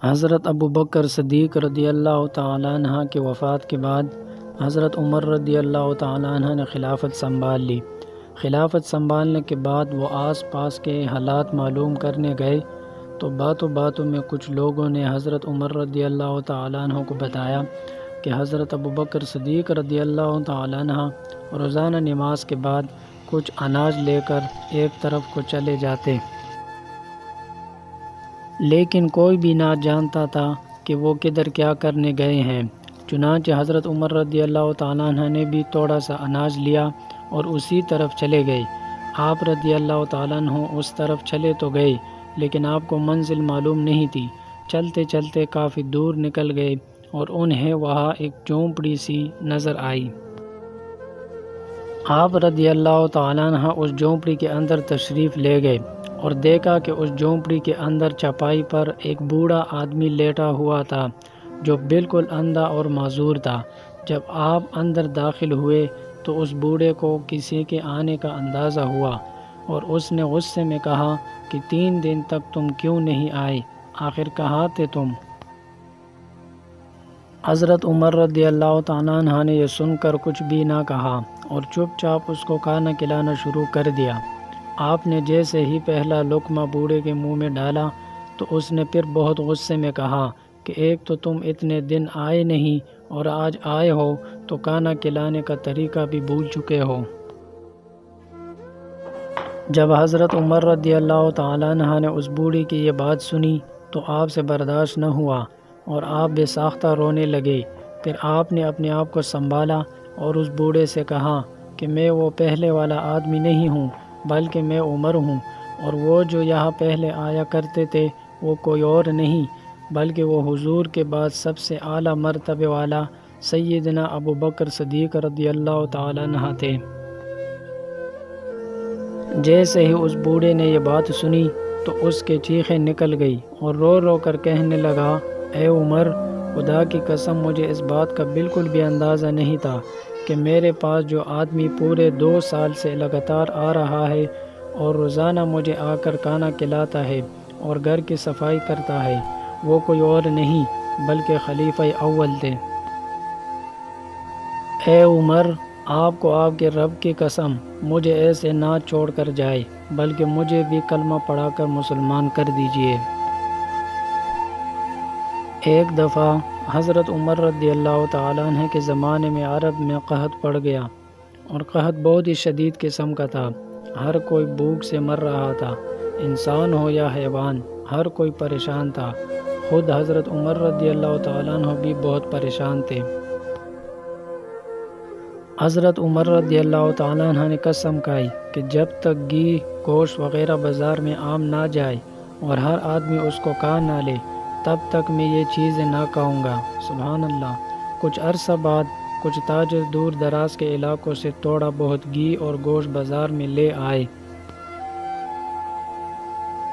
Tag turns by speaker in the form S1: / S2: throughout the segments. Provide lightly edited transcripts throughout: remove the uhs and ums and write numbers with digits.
S1: حضرت ابو بکر صدیق رضی اللہ تعالیٰ عنہ کی وفات کے بعد حضرت عمر رضی اللہ تعالیٰ عنہ نے خلافت سنبھال لی۔ خلافت سنبھالنے کے بعد وہ آس پاس کے حالات معلوم کرنے گئے تو باتوں میں کچھ لوگوں نے حضرت عمر رضی اللہ تعالیٰ عنہ کو بتایا کہ حضرت ابو بکر صدیق رضی اللہ تعالیٰ عنہ روزانہ نماز کے بعد کچھ اناج لے کر ایک طرف کو چلے جاتے، لیکن کوئی بھی نہ جانتا تھا کہ وہ کدھر کیا کرنے گئے ہیں۔ چنانچہ حضرت عمر رضی اللہ تعالیٰ عنہ نے بھی تھوڑا سا اناج لیا اور اسی طرف چلے گئے۔ آپ رضی اللہ تعالیٰ عنہ اس طرف چلے تو گئے، لیکن آپ کو منزل معلوم نہیں تھی۔ چلتے چلتے کافی دور نکل گئے اور انہیں وہاں ایک جھونپڑی سی نظر آئی۔ آپ رضی اللہ تعالیٰ عنہ اس جھونپڑی کے اندر تشریف لے گئے اور دیکھا کہ اس جھونپڑی کے اندر چپائی پر ایک بوڑھا آدمی لیٹا ہوا تھا جو بالکل اندھا اور معذور تھا۔ جب آپ اندر داخل ہوئے تو اس بوڑھے کو کسی کے آنے کا اندازہ ہوا اور اس نے غصے میں کہا کہ 3 دن تک تم کیوں نہیں آئے؟ آخر کہاں تھے تم؟ حضرت عمر رضی اللہ تعالیٰ عنہ نے یہ سن کر کچھ بھی نہ کہا اور چپ چاپ اس کو کھانا کھلانا شروع کر دیا۔ آپ نے جیسے ہی پہلا لقمہ بوڑھے کے منہ میں ڈالا تو اس نے پھر بہت غصے میں کہا کہ ایک تو تم اتنے دن آئے نہیں اور آج آئے ہو تو کھانا کھلانے کا طریقہ بھی بھول چکے ہو۔ جب حضرت عمر رضی اللہ تعالیٰ عنہ نے اس بوڑھی کی یہ بات سنی تو آپ سے برداشت نہ ہوا اور آپ بے ساختہ رونے لگے۔ پھر آپ نے اپنے آپ کو سنبھالا اور اس بوڑھے سے کہا کہ میں وہ پہلے والا آدمی نہیں ہوں بلکہ میں عمر ہوں، اور وہ جو یہاں پہلے آیا کرتے تھے وہ کوئی اور نہیں بلکہ وہ حضور کے بعد سب سے اعلیٰ مرتبے والا سیدنا ابو بکر صدیق رضی اللہ تعالیٰ عنہ تھے۔ جیسے ہی اس بوڑھے نے یہ بات سنی تو اس کے چیخیں نکل گئی اور رو رو کر کہنے لگا، اے عمر، خدا کی قسم مجھے اس بات کا بالکل بھی اندازہ نہیں تھا کہ میرے پاس جو آدمی پورے 2 سال سے لگاتار آ رہا ہے اور روزانہ مجھے آ کر کھانا کھلاتا ہے اور گھر کی صفائی کرتا ہے، وہ کوئی اور نہیں بلکہ خلیفہ اول تھے۔ اے عمر، آپ کو آپ کے رب کی قسم مجھے ایسے نہ چھوڑ کر جائے بلکہ مجھے بھی کلمہ پڑھا کر مسلمان کر دیجئے۔ ایک دفعہ حضرت عمر رضی اللہ تعالیٰ عنہ کے زمانے میں عرب میں قحط پڑ گیا اور قحط بہت ہی شدید قسم کا تھا۔ ہر کوئی بھوک سے مر رہا تھا، انسان ہو یا حیوان، ہر کوئی پریشان تھا۔ خود حضرت عمر رضی اللہ تعالیٰ عنہ بھی بہت پریشان تھے۔ حضرت عمر رضی اللہ تعالیٰ عنہ نے قسم کھائی کہ جب تک گھی گوشت وغیرہ بازار میں عام نہ جائے اور ہر آدمی اس کو کھا نہ لے تب تک میں یہ چیزیں نہ کھاؤں گا۔ سبحان اللہ۔ کچھ عرصہ بعد کچھ تاجر دور دراز کے علاقوں سے تھوڑا بہت گھی اور گوشت بازار میں لے آئے۔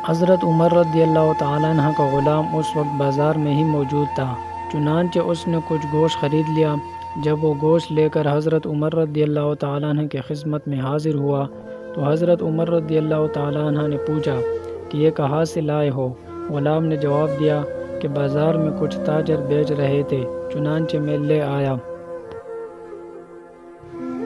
S1: حضرت عمر رضی اللہ تعالیٰ عنہ کا غلام اس وقت بازار میں ہی موجود تھا، چنانچہ اس نے کچھ گوشت خرید لیا۔ جب وہ گوشت لے کر حضرت عمر رضی اللہ تعالیٰ عنہ کی خدمت میں حاضر ہوا تو حضرت عمر رضی اللہ تعالیٰ عنہ نے پوچھا کہ یہ کہاں سے لائے ہو؟ غلام نے جواب دیا کہ بازار میں کچھ تاجر بیچ رہے تھے، چنانچہ میں لے آیا۔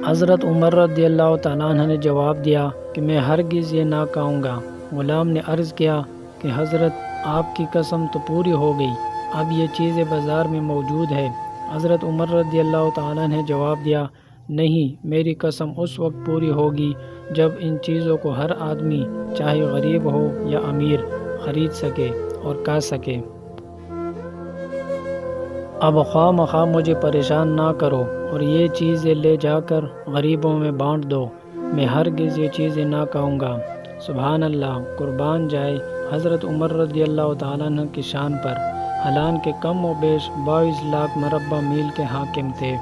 S1: حضرت عمر رضی اللہ تعالیٰ عنہ نے جواب دیا کہ میں ہرگز یہ نہ کھاؤں گا۔ غلام نے عرض کیا کہ حضرت آپ کی قسم تو پوری ہو گئی، اب یہ چیزیں بازار میں موجود ہے۔ حضرت عمر رضی اللہ تعالیٰ نے جواب دیا، نہیں، میری قسم اس وقت پوری ہوگی جب ان چیزوں کو ہر آدمی چاہے غریب ہو یا امیر خرید سکے اور کھا سکے۔ اب خواہ مخواہ مجھے پریشان نہ کرو اور یہ چیزیں لے جا کر غریبوں میں بانٹ دو، میں ہرگز یہ چیزیں نہ کھاؤں گا۔ سبحان اللہ، قربان جائے حضرت عمر رضی اللہ تعالیٰ عنہ کی شان پر، حالانکہ کم و بیش 22 لاکھ مربع میل کے حاکم تھے،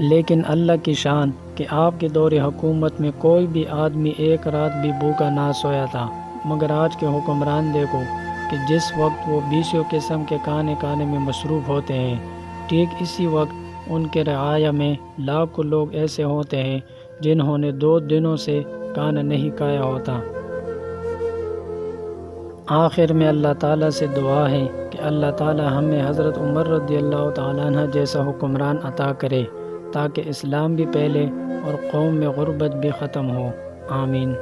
S1: لیکن اللہ کی شان کہ آپ کے دور حکومت میں کوئی بھی آدمی ایک رات بھی بھوکا نہ سویا تھا۔ مگر آج کے حکمران دیکھو کہ جس وقت وہ 20 قسم کے کھانے میں مصروف ہوتے ہیں، ٹھیک اسی وقت ان کے رعایا میں لاکھوں لوگ ایسے ہوتے ہیں جنہوں نے 2 دنوں سے کھانا نہیں کھایا ہوتا۔ آخر میں اللہ تعالیٰ سے دعا ہے کہ اللہ تعالیٰ ہمیں حضرت عمر رضی اللہ تعالیٰ عنہ جیسا حکمران عطا کرے تاکہ اسلام بھی پھیلے اور قوم میں غربت بھی ختم ہو۔ آمین۔